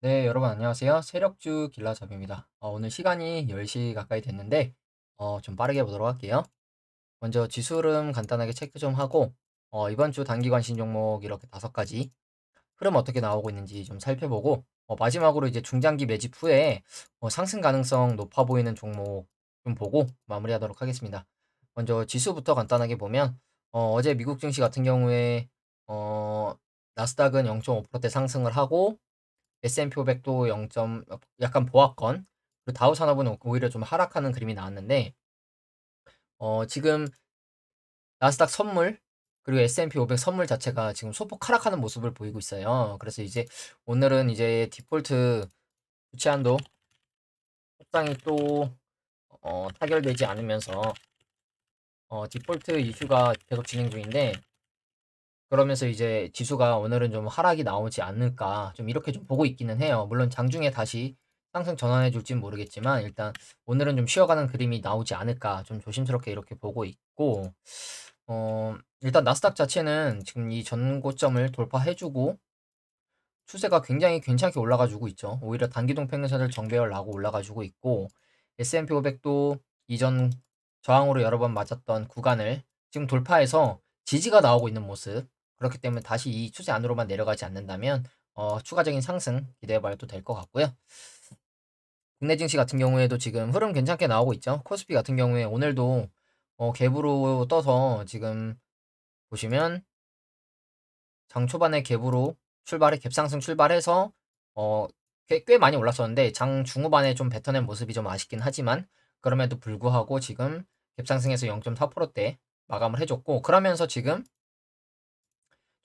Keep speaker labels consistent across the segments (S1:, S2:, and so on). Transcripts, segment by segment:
S1: 네, 여러분 안녕하세요. 세력주 길라잡입니다. 오늘 시간이 10시 가까이 됐는데 좀 빠르게 보도록 할게요. 먼저 지수 흐름 간단하게 체크 좀 하고 이번 주 단기 관심 종목 이렇게 5가지 흐름 어떻게 나오고 있는지 좀 살펴보고 마지막으로 이제 중장기 매집 후에 상승 가능성 높아 보이는 종목 좀 보고 마무리하도록 하겠습니다. 먼저 지수부터 간단하게 보면 어제 미국 증시 같은 경우에 나스닥은 0.5%대 상승을 하고 S&P 500도 0. 약간 보합권, 그리고 다우 산업은 오히려 좀 하락하는 그림이 나왔는데 지금 나스닥 선물 그리고 S&P 500 선물 자체가 지금 소폭 하락하는 모습을 보이고 있어요. 그래서 이제 오늘은 이제 디폴트 주치 한도 협상이 또 타결되지 않으면서 디폴트 이슈가 계속 진행 중인데, 그러면서 이제 지수가 오늘은 좀 하락이 나오지 않을까 좀 이렇게 좀 보고 있기는 해요. 물론 장중에 다시 상승 전환해 줄진 모르겠지만 일단 오늘은 좀 쉬어가는 그림이 나오지 않을까 좀 조심스럽게 이렇게 보고 있고, 일단 나스닥 자체는 지금 이 전고점을 돌파해 주고 추세가 굉장히 괜찮게 올라가 주고 있죠. 오히려 단기동 평균선을 정배열 나고 올라가 주고 있고, S&P 500도 이전 저항으로 여러 번 맞았던 구간을 지금 돌파해서 지지가 나오고 있는 모습. 그렇기 때문에 다시 이 추세 안으로만 내려가지 않는다면 추가적인 상승 기대해 봐도 될 것 같고요. 국내 증시 같은 경우에도 지금 흐름 괜찮게 나오고 있죠. 코스피 같은 경우에 오늘도 갭으로 떠서 지금 보시면 장 초반에 갭으로 갭상승 출발해서 꽤 많이 올랐었는데 장 중후반에 좀 뱉어낸 모습이 좀 아쉽긴 하지만, 그럼에도 불구하고 지금 갭상승해서 0.4%대 마감을 해줬고, 그러면서 지금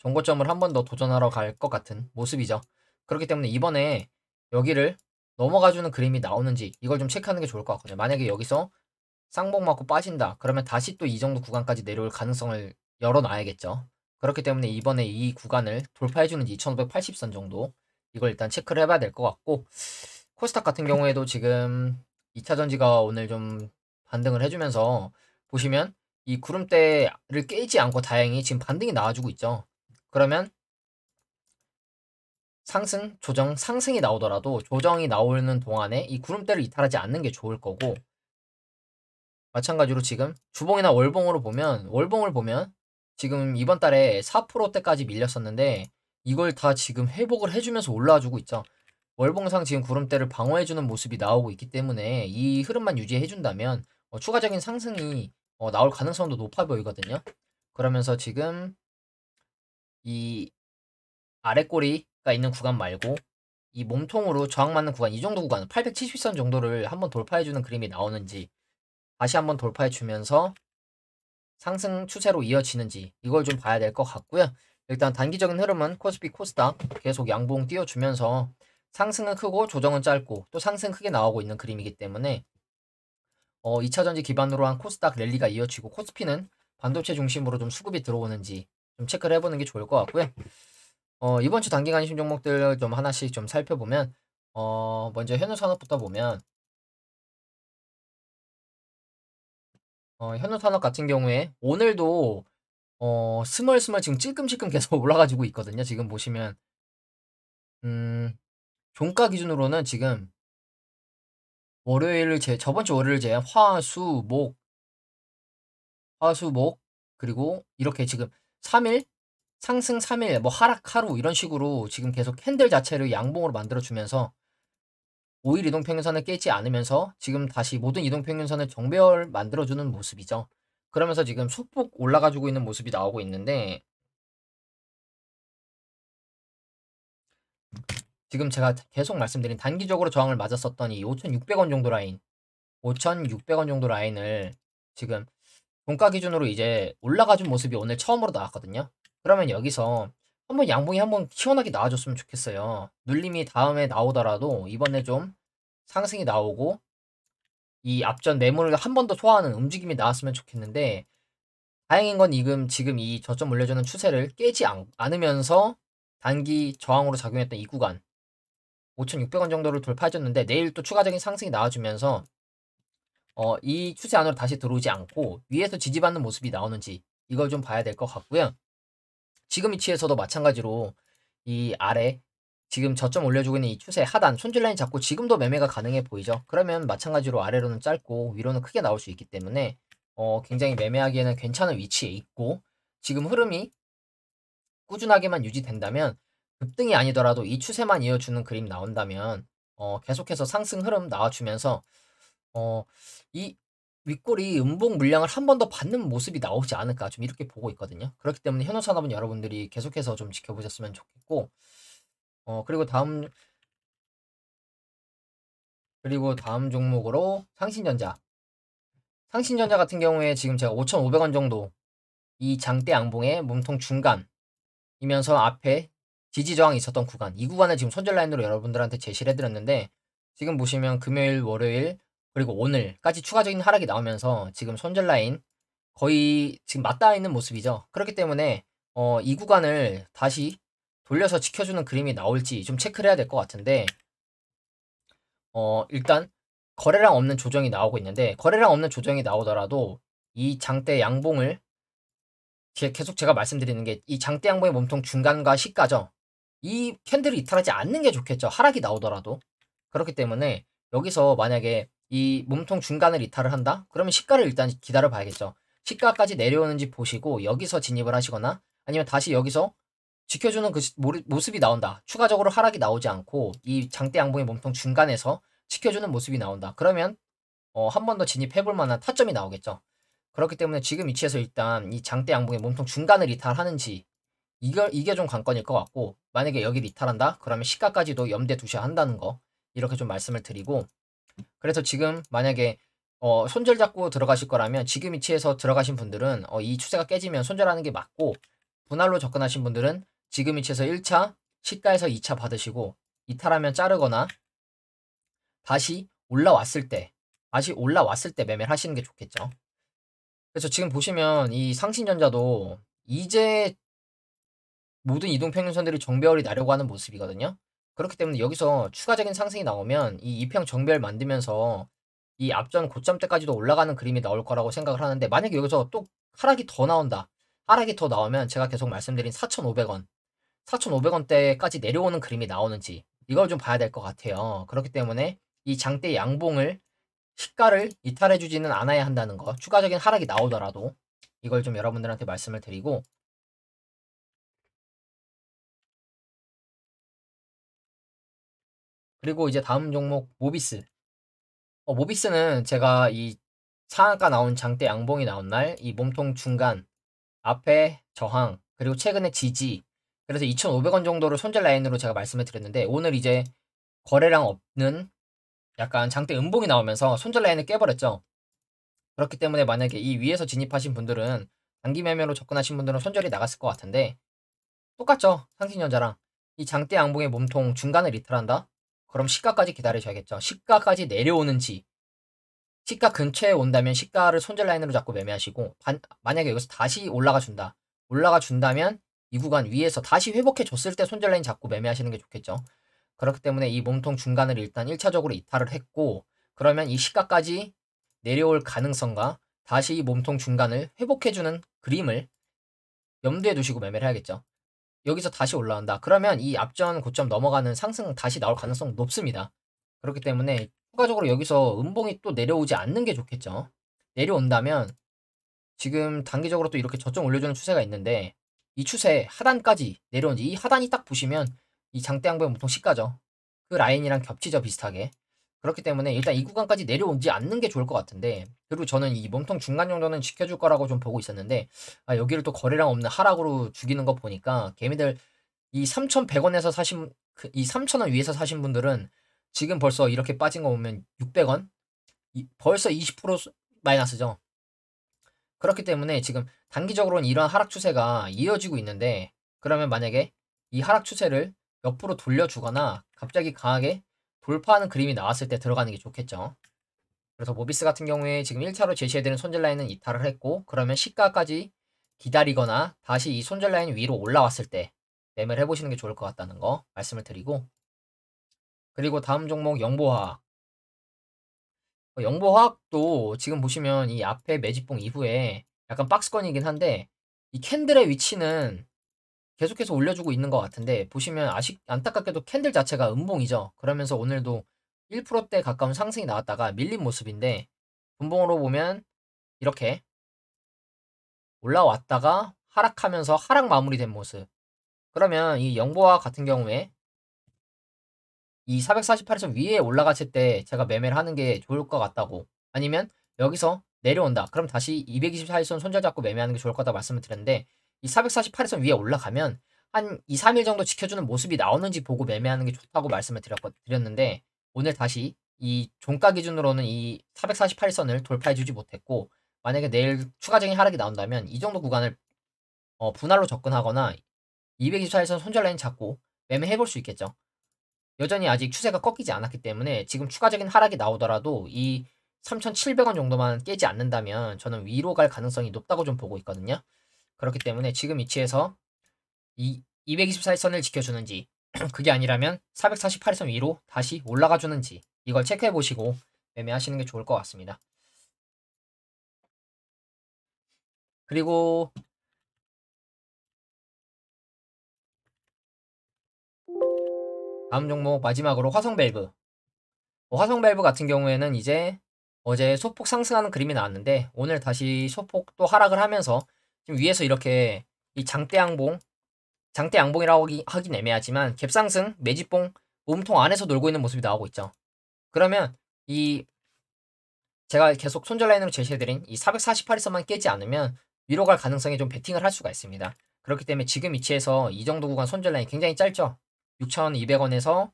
S1: 정고점을 한 번 더 도전하러 갈 것 같은 모습이죠. 그렇기 때문에 이번에 여기를 넘어가주는 그림이 나오는지 이걸 좀 체크하는 게 좋을 것 같거든요. 만약에 여기서 쌍봉 맞고 빠진다 그러면 다시 또 이 정도 구간까지 내려올 가능성을 열어놔야겠죠. 그렇기 때문에 이번에 이 구간을 돌파해주는지 2580선 정도, 이걸 일단 체크를 해봐야 될 것 같고, 코스닥 같은 경우에도 지금 2차 전지가 오늘 좀 반등을 해주면서 보시면 이 구름대를 깨지 않고 다행히 지금 반등이 나와주고 있죠. 그러면 상승, 조정, 상승이 나오더라도 조정이 나오는 동안에 이 구름대를 이탈하지 않는 게 좋을 거고, 마찬가지로 지금 주봉이나 월봉을 보면 지금 이번 달에 4%대까지 밀렸었는데 이걸 다 지금 회복을 해주면서 올라와 주고 있죠. 월봉상 지금 구름대를 방어해주는 모습이 나오고 있기 때문에 이 흐름만 유지해준다면 추가적인 상승이 나올 가능성도 높아 보이거든요. 그러면서 지금 이 아래 꼬리가 있는 구간 말고 이 몸통으로 저항 맞는 구간, 이 정도 구간 870선 정도를 한번 돌파해주는 그림이 나오는지, 다시 한번 돌파해주면서 상승 추세로 이어지는지 이걸 좀 봐야 될 것 같고요. 일단 단기적인 흐름은 코스피 코스닥 계속 양봉 띄워주면서 상승은 크고 조정은 짧고 또 상승 크게 나오고 있는 그림이기 때문에 2차 전지 기반으로 한 코스닥 랠리가 이어지고 코스피는 반도체 중심으로 좀 수급이 들어오는지 좀 체크를 해보는 게 좋을 것 같고요. 이번 주 단기 관심 종목들 좀 하나씩 좀 살펴보면 먼저 현우산업부터 보면 현우산업 같은 경우에 오늘도 스멀스멀 지금 찔끔찔끔 계속 올라가지고 있거든요. 지금 보시면 음 종가 기준으로는 지금 저번 주 월요일 제한 화수 목 그리고 이렇게 지금 3 일 상승 3일 뭐 하락 하루 이런 식으로 지금 계속 캔들 자체를 양봉으로 만들어 주면서 5일 이동 평균선을 깨지 않으면서 지금 다시 모든 이동 평균선을 정배열 만들어 주는 모습이죠. 그러면서 지금 소폭 올라가 주고 있는 모습이 나오고 있는데, 지금 제가 계속 말씀드린 단기적으로 저항을 맞았었던 이 5,600원 정도 라인, 5,600원 정도 라인을 지금 종가 기준으로 이제 올라가 준 모습이 오늘 처음으로 나왔거든요. 그러면 여기서 한번 양봉이 한번 시원하게 나와줬으면 좋겠어요. 눌림이 다음에 나오더라도 이번에 좀 상승이 나오고 이 앞전 매물을 한 번 더 소화하는 움직임이 나왔으면 좋겠는데, 다행인 건 지금 이 저점 올려주는 추세를 깨지 않으면서 단기 저항으로 작용했던 이 구간 5,600원 정도를 돌파해줬는데 내일 또 추가적인 상승이 나와주면서 이 추세 안으로 다시 들어오지 않고 위에서 지지받는 모습이 나오는지 이걸 좀 봐야 될 것 같고요. 지금 위치에서도 마찬가지로 이 아래 지금 저점 올려주고 있는 이 추세 하단 손절 라인 잡고 지금도 매매가 가능해 보이죠. 그러면 마찬가지로 아래로는 짧고 위로는 크게 나올 수 있기 때문에 굉장히 매매하기에는 괜찮은 위치에 있고, 지금 흐름이 꾸준하게만 유지된다면, 급등이 아니더라도 이 추세만 이어주는 그림 나온다면 계속해서 상승 흐름 나와주면서 이 윗골이 음봉 물량을 한 번 더 받는 모습이 나오지 않을까, 좀 이렇게 보고 있거든요. 그렇기 때문에 현우산업은 여러분들이 계속해서 좀 지켜보셨으면 좋겠고, 그리고 다음 종목으로 상신전자. 상신전자 같은 경우에 지금 제가 5,500원 정도, 이 장대 양봉의 몸통 중간이면서 앞에 지지 저항이 있었던 구간, 이 구간을 지금 손절 라인으로 여러분들한테 제시를 해드렸는데, 지금 보시면 금요일, 월요일, 그리고 오늘까지 추가적인 하락이 나오면서 지금 손절 라인 거의 지금 맞닿아 있는 모습이죠. 그렇기 때문에 이 구간을 다시 돌려서 지켜주는 그림이 나올지 좀 체크를 해야 될 것 같은데, 일단 거래량 없는 조정이 나오고 있는데, 거래량 없는 조정이 나오더라도 이 장대 양봉을, 계속 제가 말씀드리는 게 이 장대 양봉의 몸통 중간과 시가죠. 이 캔들을 이탈하지 않는 게 좋겠죠. 하락이 나오더라도. 그렇기 때문에 여기서 만약에 이 몸통 중간을 이탈을 한다? 그러면 시가를 일단 기다려 봐야겠죠. 시가까지 내려오는지 보시고 여기서 진입을 하시거나, 아니면 다시 여기서 지켜주는 그 모습이 나온다. 추가적으로 하락이 나오지 않고 이 장대 양봉의 몸통 중간에서 지켜주는 모습이 나온다. 그러면 한 번 더 진입해볼 만한 타점이 나오겠죠. 그렇기 때문에 지금 위치에서 일단 이 장대 양봉의 몸통 중간을 이탈하는지, 이게 좀 관건일 것 같고, 만약에 여기를 이탈한다? 그러면 시가까지도 염두에 두셔야 한다는 거, 이렇게 좀 말씀을 드리고, 그래서 지금 만약에 손절 잡고 들어가실 거라면 지금 위치에서 들어가신 분들은 이 추세가 깨지면 손절하는 게 맞고, 분할로 접근하신 분들은 지금 위치에서 1차, 시가에서 2차 받으시고, 이탈하면 자르거나 다시 올라왔을 때 매매를 하시는 게 좋겠죠. 그래서 지금 보시면 이 상신전자도 이제 모든 이동평균선들이 정배열이 나려고 하는 모습이거든요. 그렇기 때문에 여기서 추가적인 상승이 나오면 이 이평 정배열 만들면서 이 앞전 고점대까지도 올라가는 그림이 나올 거라고 생각을 하는데, 만약에 여기서 또 하락이 더 나온다. 하락이 더 나오면 제가 계속 말씀드린 4,500원, 4,500원대까지 내려오는 그림이 나오는지, 이걸 좀 봐야 될 것 같아요. 그렇기 때문에 이 장대 양봉을, 시가를 이탈해주지는 않아야 한다는 거, 추가적인 하락이 나오더라도 이걸 좀 여러분들한테 말씀을 드리고, 그리고 이제 다음 종목 모비스. 모비스는 제가 이 상한가 나온 장대 양봉이 나온 날 이 몸통 중간 앞에 저항, 그리고 최근에 지지, 그래서 2,500원 정도를 손절 라인으로 제가 말씀을 드렸는데, 오늘 이제 거래량 없는 약간 장대 음봉이 나오면서 손절 라인을 깨버렸죠. 그렇기 때문에 만약에 이 위에서 진입하신 분들은, 단기 매매로 접근하신 분들은 손절이 나갔을 것 같은데, 똑같죠. 상신전자랑 이 장대 양봉의 몸통 중간을 이탈한다? 그럼 시가까지 기다리셔야겠죠. 시가까지 내려오는지, 시가 근처에 온다면 시가를 손절 라인으로 잡고 매매하시고, 만약에 여기서 다시 올라가 준다면 이 구간 위에서 다시 회복해 줬을 때 손절 라인 잡고 매매하시는 게 좋겠죠. 그렇기 때문에 이 몸통 중간을 일단 1차적으로 이탈을 했고, 그러면 이 시가까지 내려올 가능성과 다시 이 몸통 중간을 회복해주는 그림을 염두에 두시고 매매를 해야겠죠. 여기서 다시 올라온다. 그러면 이 앞전 고점 넘어가는 상승 다시 나올 가능성 높습니다. 그렇기 때문에 추가적으로 여기서 음봉이 또 내려오지 않는 게 좋겠죠. 내려온다면 지금 단기적으로 또 이렇게 저점 올려주는 추세가 있는데, 이 추세 하단까지 내려온지, 이 하단이 딱 보시면 이 장대 양봉의 보통 시가죠. 그 라인이랑 겹치죠, 비슷하게. 그렇기 때문에 일단 이 구간까지 내려오지 않는 게 좋을 것 같은데, 그리고 저는 이 몸통 중간 정도는 지켜줄 거라고 좀 보고 있었는데, 여기를 또 거래량 없는 하락으로 죽이는 거 보니까 개미들, 이 3,100원에서 이 3,000원 위에서 사신 분들은 지금 벌써 이렇게 빠진 거 보면 600원? 벌써 20% 마이너스죠. 그렇기 때문에 지금 단기적으로는 이런 하락 추세가 이어지고 있는데, 그러면 만약에 이 하락 추세를 옆으로 돌려주거나 갑자기 강하게 돌파하는 그림이 나왔을 때 들어가는 게 좋겠죠. 그래서 모비스 같은 경우에 지금 1차로 제시해드린 손절 라인은 이탈을 했고, 그러면 시가까지 기다리거나 다시 이 손절 라인 위로 올라왔을 때 매매를 해보시는 게 좋을 것 같다는 거 말씀을 드리고, 그리고 다음 종목 영보화학. 영보화학도 지금 보시면 이 앞에 매집봉 이후에 약간 박스권이긴 한데, 이 캔들의 위치는 계속해서 올려주고 있는 것 같은데 보시면 안타깝게도 캔들 자체가 음봉이죠. 그러면서 오늘도 1%대 가까운 상승이 나왔다가 밀린 모습인데 분봉으로 보면 이렇게 올라왔다가 하락하면서 하락 마무리된 모습. 그러면 이 영보와 같은 경우에 이 448선 위에 올라갔을 때 제가 매매를 하는 게 좋을 것 같다고, 아니면 여기서 내려온다 그럼 다시 224일선 손절 잡고 매매하는 게 좋을 거다 말씀을 드렸는데, 이 448선 위에 올라가면 한 2, 3일 정도 지켜주는 모습이 나오는지 보고 매매하는 게 좋다고 말씀을 드렸는데, 오늘 다시 이 종가 기준으로는 이 448선을 돌파해 주지 못했고, 만약에 내일 추가적인 하락이 나온다면 이 정도 구간을 분할로 접근하거나 224일선 손절 라인 잡고 매매해 볼 수 있겠죠. 여전히 아직 추세가 꺾이지 않았기 때문에 지금 추가적인 하락이 나오더라도 이 3,700원 정도만 깨지 않는다면 저는 위로 갈 가능성이 높다고 좀 보고 있거든요. 그렇기 때문에 지금 위치에서 이 224일선을 지켜주는지 그게 아니라면 448일선 위로 다시 올라가 주는지 이걸 체크해 보시고 매매하시는 게 좋을 것 같습니다. 그리고 다음 종목 마지막으로 화성밸브. 화성밸브 같은 경우에는 이제 어제 소폭 상승하는 그림이 나왔는데 오늘 다시 소폭 또 하락을 하면서 지금 위에서 이렇게 이 장대 양봉이라고 하긴 애매하지만 갭상승, 매집봉, 몸통 안에서 놀고 있는 모습이 나오고 있죠. 그러면 이 제가 계속 손절 라인으로 제시해드린 이 448에서만 깨지 않으면 위로 갈 가능성에 좀 베팅을 할 수가 있습니다. 그렇기 때문에 지금 위치에서 이 정도 구간 손절 라인 굉장히 짧죠. 6,200원에서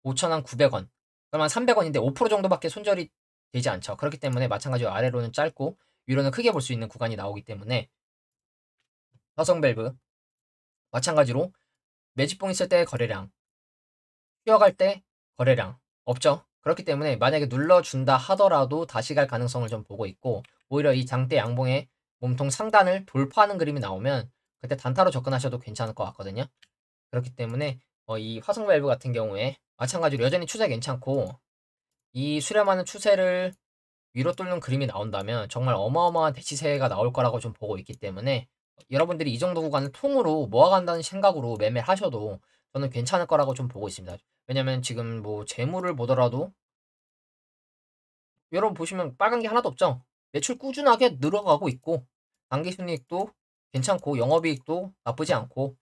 S1: 5,000원, 900원. 그러면 300원인데 5% 정도밖에 손절이 되지 않죠. 그렇기 때문에 마찬가지로 아래로는 짧고 위로는 크게 볼 수 있는 구간이 나오기 때문에 화성밸브 마찬가지로 매집봉 있을 때 거래량, 뛰어갈 때 거래량 없죠. 그렇기 때문에 만약에 눌러준다 하더라도 다시 갈 가능성을 좀 보고 있고, 오히려 이 장대 양봉의 몸통 상단을 돌파하는 그림이 나오면 그때 단타로 접근하셔도 괜찮을 것 같거든요. 그렇기 때문에 이 화성밸브 같은 경우에 마찬가지로 여전히 추세 괜찮고, 이 수렴하는 추세를 위로 뚫는 그림이 나온다면 정말 어마어마한 대치세가 나올 거라고 좀 보고 있기 때문에 여러분들이 이 정도 구간을 통으로 모아간다는 생각으로 매매를 하셔도 저는 괜찮을 거라고 좀 보고 있습니다. 왜냐면 지금 뭐 재물을 보더라도 여러분 보시면 빨간 게 하나도 없죠. 매출 꾸준하게 늘어가고 있고 당기순이익도 괜찮고 영업이익도 나쁘지 않고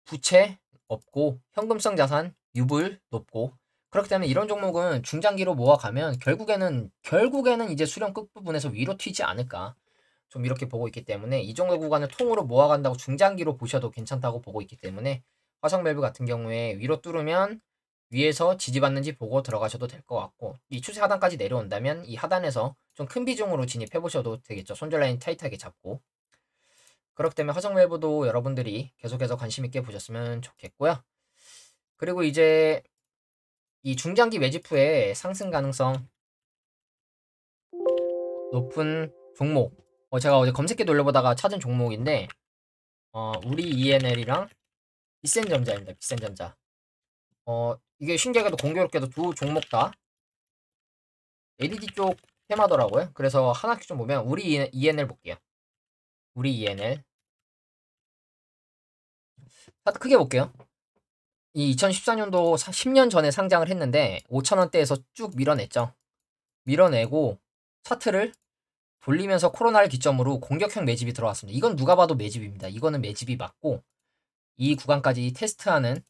S1: 부채 없고 현금성 자산 유불 높고, 그렇기 때문에 이런 종목은 중장기로 모아가면 결국에는 이제 수렴 끝부분에서 위로 튀지 않을까 좀 이렇게 보고 있기 때문에 이 정도 구간을 통으로 모아간다고 중장기로 보셔도 괜찮다고 보고 있기 때문에 화성밸브 같은 경우에 위로 뚫으면 위에서 지지받는지 보고 들어가셔도 될 것 같고, 이 추세 하단까지 내려온다면 이 하단에서 좀 큰 비중으로 진입해 보셔도 되겠죠. 손절 라인 타이트하게 잡고. 그렇기 때문에 화성밸브도 여러분들이 계속해서 관심 있게 보셨으면 좋겠고요. 그리고 이제 이 중장기 매집 후에 상승 가능성 높은 종목, 제가 어제 검색기 돌려보다가 찾은 종목인데 우리 ENL이랑 비센전자입니다. 비센전자. 이게 신기하게도 공교롭게도 두 종목 다 LED 쪽 테마더라고요. 그래서 하나씩 좀 보면 우리 ENL 볼게요. 우리 ENL 차트 크게 볼게요. 이 2014년도 10년 전에 상장을 했는데 5,000원대에서 쭉 밀어냈죠. 밀어내고 차트를 돌리면서 코로나를 기점으로 공격형 매집이 들어왔습니다. 이건 누가 봐도 매집입니다. 이거는 매집이 맞고 이 구간까지 테스트하는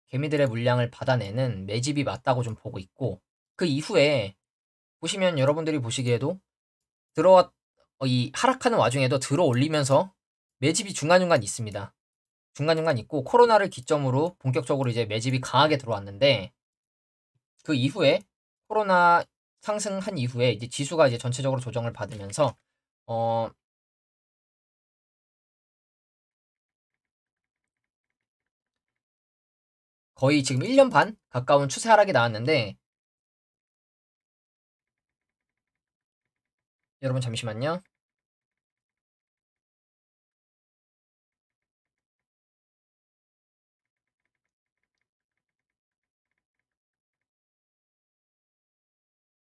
S1: 개미들의 물량을 받아내는 매집이 맞다고 좀 보고 있고, 그 이후에 보시면 여러분들이 보시기에도 이 하락하는 와중에도 들어 올리면서 매집이 중간중간 있습니다. 중간중간 있고 코로나를 기점으로 본격적으로 이제 매집이 강하게 들어왔는데, 그 이후에 코로나 상승한 이후에 이제 지수가 이제 전체적으로 조정을 받으면서 어 거의 지금 1년 반 가까운 추세 하락이 나왔는데, 여러분 잠시만요.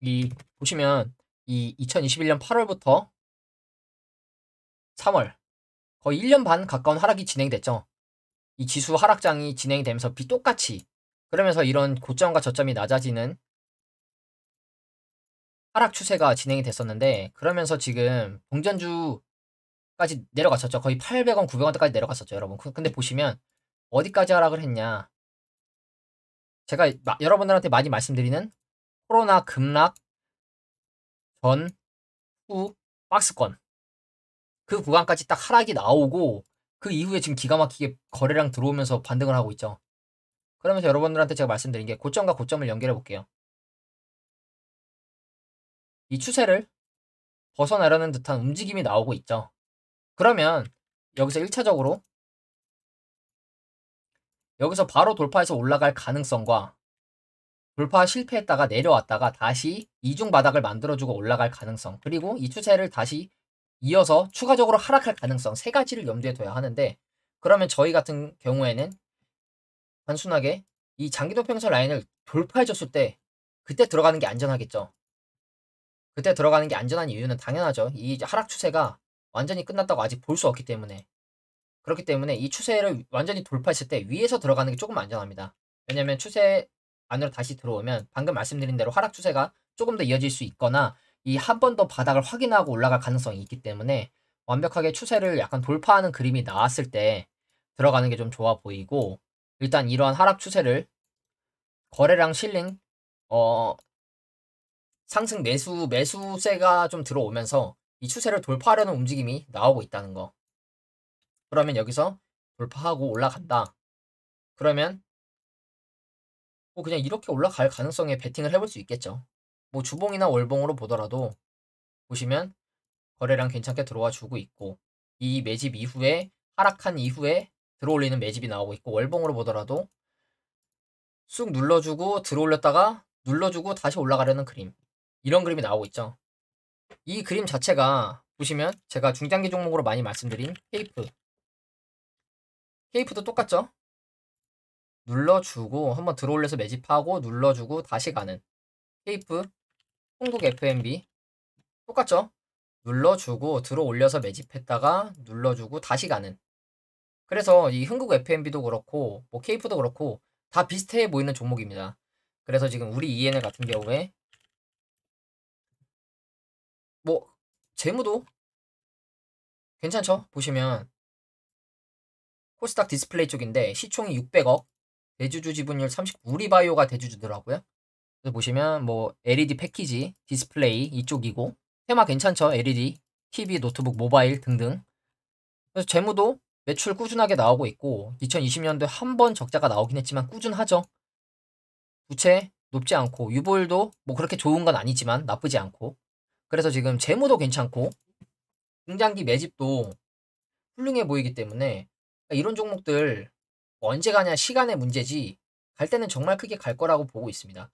S1: 이 보시면 이 2021년 8월부터 3월 거의 1년 반 가까운 하락이 진행됐죠. 이 지수 하락장이 진행이 되면서 똑같이 그러면서 이런 고점과 저점이 낮아지는 하락 추세가 진행이 됐었는데 그러면서 지금 동전주까지 내려갔었죠. 거의 800원, 900원대까지 내려갔었죠, 여러분. 근데 보시면 어디까지 하락을 했냐? 제가 여러분들한테 많이 말씀드리는 코로나 급락 전, 후, 박스권 그 구간까지 딱 하락이 나오고 그 이후에 지금 기가 막히게 거래량 들어오면서 반등을 하고 있죠. 그러면서 여러분들한테 제가 말씀드린 게 고점과 고점을 연결해 볼게요. 이 추세를 벗어나려는 듯한 움직임이 나오고 있죠. 그러면 여기서 1차적으로 여기서 바로 돌파해서 올라갈 가능성과 돌파 실패했다가 내려왔다가 다시 이중 바닥을 만들어주고 올라갈 가능성, 그리고 이 추세를 다시 이어서 추가적으로 하락할 가능성, 세 가지를 염두에 둬야 하는데, 그러면 저희 같은 경우에는 단순하게 이 장기도평선 라인을 돌파해줬을 때 그때 들어가는 게 안전하겠죠. 그때 들어가는 게 안전한 이유는 당연하죠. 이 하락 추세가 완전히 끝났다고 아직 볼 수 없기 때문에. 그렇기 때문에 이 추세를 완전히 돌파했을 때 위에서 들어가는 게 조금 안전합니다. 왜냐면 추세 안으로 다시 들어오면 방금 말씀드린 대로 하락 추세가 조금 더 이어질 수 있거나 이 한 번 더 바닥을 확인하고 올라갈 가능성이 있기 때문에 완벽하게 추세를 약간 돌파하는 그림이 나왔을 때 들어가는 게 좀 좋아 보이고, 일단 이러한 하락 추세를 거래량 실링 상승 매수세가 좀 들어오면서 이 추세를 돌파하려는 움직임이 나오고 있다는 거. 그러면 여기서 돌파하고 올라간다. 그러면 뭐 그냥 이렇게 올라갈 가능성에 베팅을 해볼 수 있겠죠. 뭐 주봉이나 월봉으로 보더라도 보시면 거래량 괜찮게 들어와 주고 있고, 이 매집 이후에 하락한 이후에 들어올리는 매집이 나오고 있고, 월봉으로 보더라도 쑥 눌러주고 들어올렸다가 눌러주고 다시 올라가려는 그림, 이런 그림이 나오고 있죠. 이 그림 자체가 보시면 제가 중장기 종목으로 많이 말씀드린 케이프도 똑같죠. 눌러주고 한번 들어올려서 매집하고 눌러주고 다시 가는 케이프, 한국 FMB 똑같죠. 눌러주고 들어올려서 매집했다가 눌러주고 다시 가는. 그래서 이 흥국 FMB도 그렇고 뭐 케이프도 그렇고 다 비슷해 보이는 종목입니다. 그래서 지금 우리 ENL 같은 경우에 뭐 재무도 괜찮죠. 보시면 코스닥 디스플레이 쪽인데 시총이 600억, 대주주 지분율 39, 우리바이오가 대주주더라고요. 그래서 보시면 뭐 LED 패키지, 디스플레이 이쪽이고, 테마 괜찮죠. LED, TV, 노트북, 모바일 등등. 그래서 재무도 매출 꾸준하게 나오고 있고 2020년도에 한 번 적자가 나오긴 했지만 꾸준하죠. 부채 높지 않고 유보율도 뭐 그렇게 좋은 건 아니지만 나쁘지 않고, 그래서 지금 재무도 괜찮고 중장기 매집도 훌륭해 보이기 때문에 이런 종목들 언제 가냐 시간의 문제지 갈 때는 정말 크게 갈 거라고 보고 있습니다.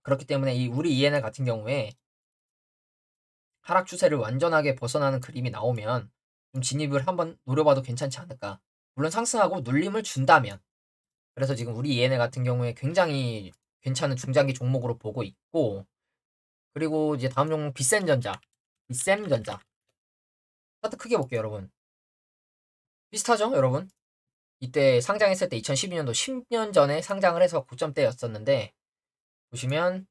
S1: 그렇기 때문에 이 우리 ENL 같은 경우에 하락 추세를 완전하게 벗어나는 그림이 나오면 좀 진입을 한번 노려봐도 괜찮지 않을까. 물론 상승하고 눌림을 준다면. 그래서 지금 우리 ENL 같은 경우에 굉장히 괜찮은 중장기 종목으로 보고 있고, 그리고 이제 다음 종목 빗셈전자. 빗셈전자. 차트 크게 볼게요, 여러분. 비슷하죠, 여러분? 이때 상장했을 때 2012년도 10년 전에 상장을 해서 고점대였었는데 보시면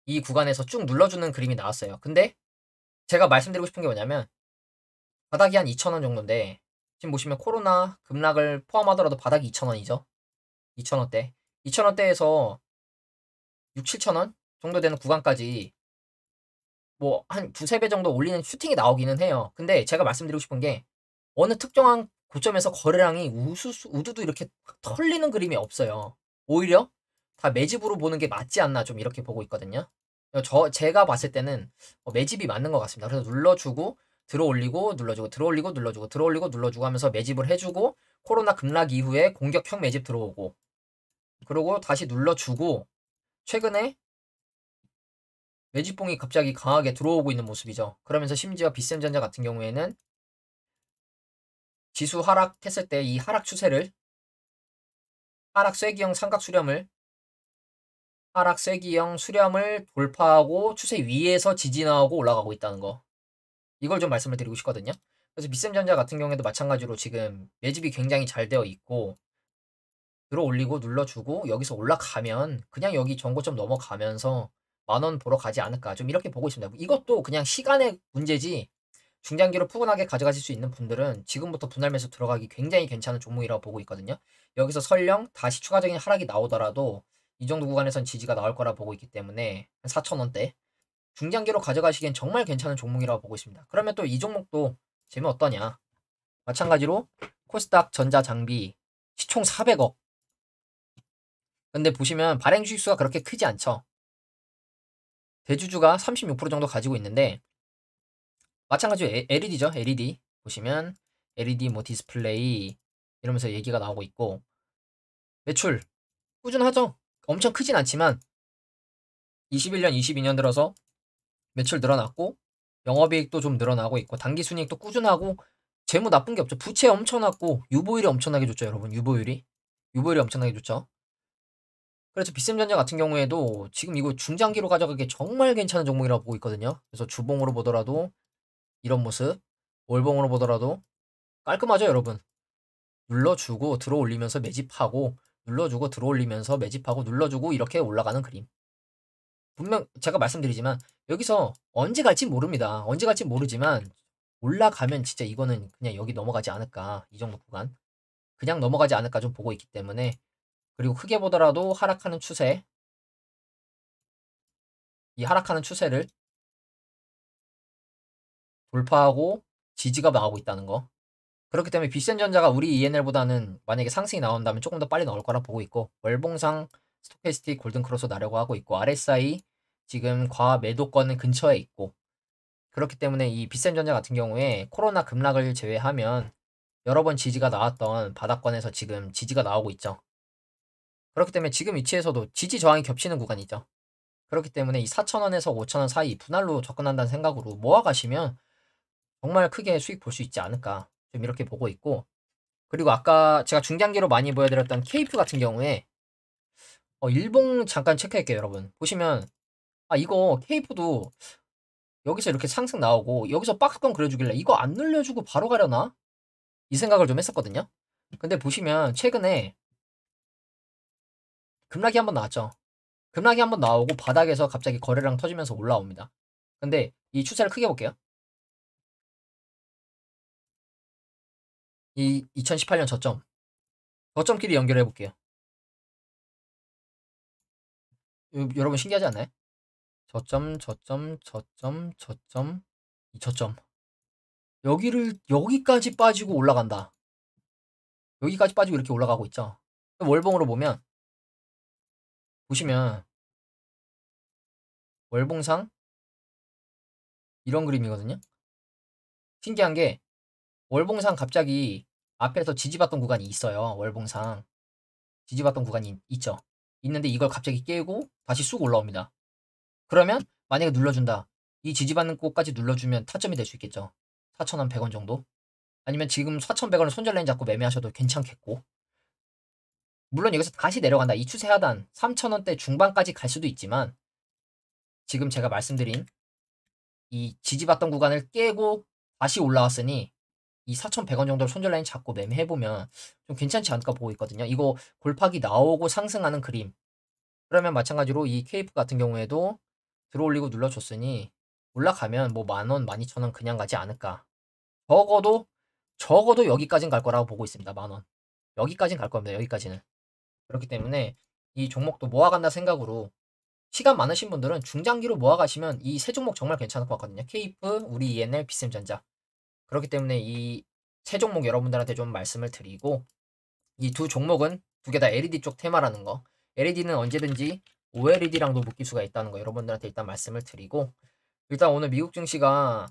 S1: 이 구간에서 쭉 눌러주는 그림이 나왔어요. 근데 제가 말씀드리고 싶은 게 뭐냐면 바닥이 한 2,000원 정도인데 지금 보시면 코로나 급락을 포함하더라도 바닥이 2,000원이죠. 2,000원대. 2,000원대에서 6, 7,000원 정도 되는 구간까지 뭐 한 두세 배 정도 올리는 슈팅이 나오기는 해요. 근데 제가 말씀드리고 싶은 게 어느 특정한 고점에서 거래량이 우두두 이렇게 털리는 그림이 없어요. 오히려 다 매집으로 보는 게 맞지 않나 좀 이렇게 보고 있거든요. 제가 봤을 때는 매집이 맞는 것 같습니다. 그래서 눌러주고 들어올리고 눌러주고 들어올리고 눌러주고 들어올리고 눌러주고 하면서 매집을 해주고 코로나 급락 이후에 공격형 매집 들어오고 그리고 다시 눌러주고 최근에 매집봉이 갑자기 강하게 들어오고 있는 모습이죠. 그러면서 심지어 빗셈전자 같은 경우에는 지수 하락했을 때 이 하락 추세를 하락 쐐기형 수렴을 돌파하고 추세 위에서 지지 나오고 올라가고 있다는 거. 이걸 좀 말씀을 드리고 싶거든요. 그래서 비쌤전자 같은 경우에도 마찬가지로 지금 매집이 굉장히 잘 되어 있고 들어 올리고 눌러주고 여기서 올라가면 그냥 여기 전고점 넘어가면서 10,000원 보러 가지 않을까 좀 이렇게 보고 있습니다. 이것도 그냥 시간의 문제지 중장기로 푸근하게 가져가실 수 있는 분들은 지금부터 분할 매수 들어가기 굉장히 괜찮은 종목이라고 보고 있거든요. 여기서 설령 다시 추가적인 하락이 나오더라도 이 정도 구간에선 지지가 나올 거라 보고 있기 때문에 한 4,000원대 중장기로 가져가시기엔 정말 괜찮은 종목이라고 보고 있습니다. 그러면 또 이 종목도 재미 어떠냐? 마찬가지로 코스닥 전자장비 시총 400억. 근데 보시면 발행 주식수가 그렇게 크지 않죠. 대주주가 36% 정도 가지고 있는데 마찬가지로 LED죠. LED 보시면 LED 뭐 디스플레이 이러면서 얘기가 나오고 있고 매출 꾸준하죠. 엄청 크진 않지만 21년, 22년 들어서 매출 늘어났고 영업이익도 좀 늘어나고 있고 당기순이익도 꾸준하고 재무 나쁜 게 없죠. 부채 엄청났고 유보율이 엄청나게 좋죠, 여러분. 유보율이 엄청나게 좋죠. 그래서 비쌤전자 같은 경우에도 지금 이거 중장기로 가져가기 정말 괜찮은 종목이라고 보고 있거든요. 그래서 주봉으로 보더라도 이런 모습, 월봉으로 보더라도 깔끔하죠, 여러분. 눌러주고 들어올리면서 매집하고 눌러주고 들어올리면서 매집하고 눌러주고 이렇게 올라가는 그림. 분명 제가 말씀드리지만 여기서 언제 갈지 모릅니다. 언제 갈지 모르지만 올라가면 진짜 이거는 그냥 여기 넘어가지 않을까. 이 정도 구간. 그냥 넘어가지 않을까 좀 보고 있기 때문에 그리고 크게 보더라도 하락하는 추세 이 하락하는 추세를 돌파하고 지지가 나오고 있다는 거. 그렇기 때문에 비센전자가 우리 ENL보다는 만약에 상승이 나온다면 조금 더 빨리 나올 거라 보고 있고 월봉상 스토캐스틱 골든크로스 나려고 하고 있고 RSI 지금 과매도권 근처에 있고 그렇기 때문에 이 비센전자 같은 경우에 코로나 급락을 제외하면 여러 번 지지가 나왔던 바닥권에서 지금 지지가 나오고 있죠. 그렇기 때문에 지금 위치에서도 지지 저항이 겹치는 구간이죠. 그렇기 때문에 이 4,000원에서 5,000원 사이 분할로 접근한다는 생각으로 모아가시면 정말 크게 수익 볼 수 있지 않을까 좀 이렇게 보고 있고 그리고 아까 제가 중장기로 많이 보여드렸던 케이프 같은 경우에 일봉 잠깐 체크할게요, 여러분. 보시면 이거 케이프도 여기서 이렇게 상승 나오고 여기서 박스권 그려주길래 이거 안 늘려주고 바로 가려나? 이 생각을 좀 했었거든요. 근데 보시면 최근에 급락이 한번 나왔죠. 급락이 한번 나오고 바닥에서 갑자기 거래량 터지면서 올라옵니다. 근데 이 추세를 크게 볼게요. 이 2018년 저점끼리 연결해 볼게요. 여러분 신기하지 않나요? 저점, 이 저점. 여기까지 빠지고 올라간다. 여기까지 빠지고 이렇게 올라가고 있죠. 월봉으로 보시면 월봉상 이런 그림이거든요. 신기한 게 월봉상 갑자기 앞에서 지지받던 구간이 있어요. 월봉상 지지받던 구간이 있죠. 있는데 이걸 갑자기 깨고 다시 쑥 올라옵니다. 그러면 만약에 눌러준다. 이 지지받는 곳까지 눌러주면 타점이 될 수 있겠죠. 4,100원 정도. 아니면 지금 4,100원을 손절라인 잡고 매매하셔도 괜찮겠고. 물론 여기서 다시 내려간다. 이 추세 하단 3,000원대 중반까지 갈 수도 있지만 지금 제가 말씀드린 이 지지받던 구간을 깨고 다시 올라왔으니 이 4,100원 정도를 손절 라인 잡고 매매해보면 좀 괜찮지 않을까 보고 있거든요. 이거 골팍이 나오고 상승하는 그림. 그러면 마찬가지로 이 케이프 같은 경우에도 들어올리고 눌러줬으니 올라가면 뭐 10,000원, 12,000원 그냥 가지 않을까. 적어도 여기까지는 갈 거라고 보고 있습니다. 10,000원. 여기까지는 갈 겁니다. 여기까지는. 그렇기 때문에 이 종목도 모아간다 생각으로 시간 많으신 분들은 중장기로 모아가시면 이 세 종목 정말 괜찮을 것 같거든요. 케이프, 우리 ENL, 비쌤전자. 그렇기 때문에 이 세 종목 여러분들한테 좀 말씀을 드리고 이 두 종목은 두 개 다 LED 쪽 테마라는 거. LED는 언제든지 OLED랑도 묶일 수가 있다는 거 여러분들한테 일단 말씀을 드리고 일단 오늘 미국 증시가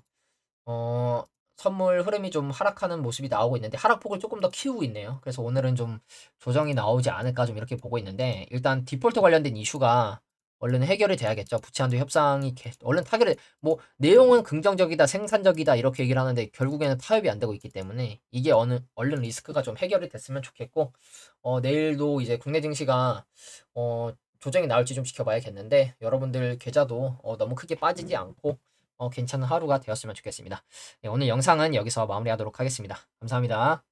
S1: 어 선물 흐름이 좀 하락하는 모습이 나오고 있는데 하락폭을 조금 더 키우고 있네요. 그래서 오늘은 좀 조정이 나오지 않을까 좀 이렇게 보고 있는데 일단 디폴트 관련된 이슈가 얼른 해결이 돼야겠죠. 부채 한도 협상이 얼른 타결이 뭐 내용은 긍정적이다, 생산적이다 이렇게 얘기를 하는데 결국에는 타협이 안 되고 있기 때문에 이게 얼른 리스크가 좀 해결이 됐으면 좋겠고 내일도 이제 국내 증시가 조정이 나올지 좀 지켜봐야겠는데 여러분들 계좌도 너무 크게 빠지지 않고 괜찮은 하루가 되었으면 좋겠습니다. 네, 오늘 영상은 여기서 마무리하도록 하겠습니다. 감사합니다.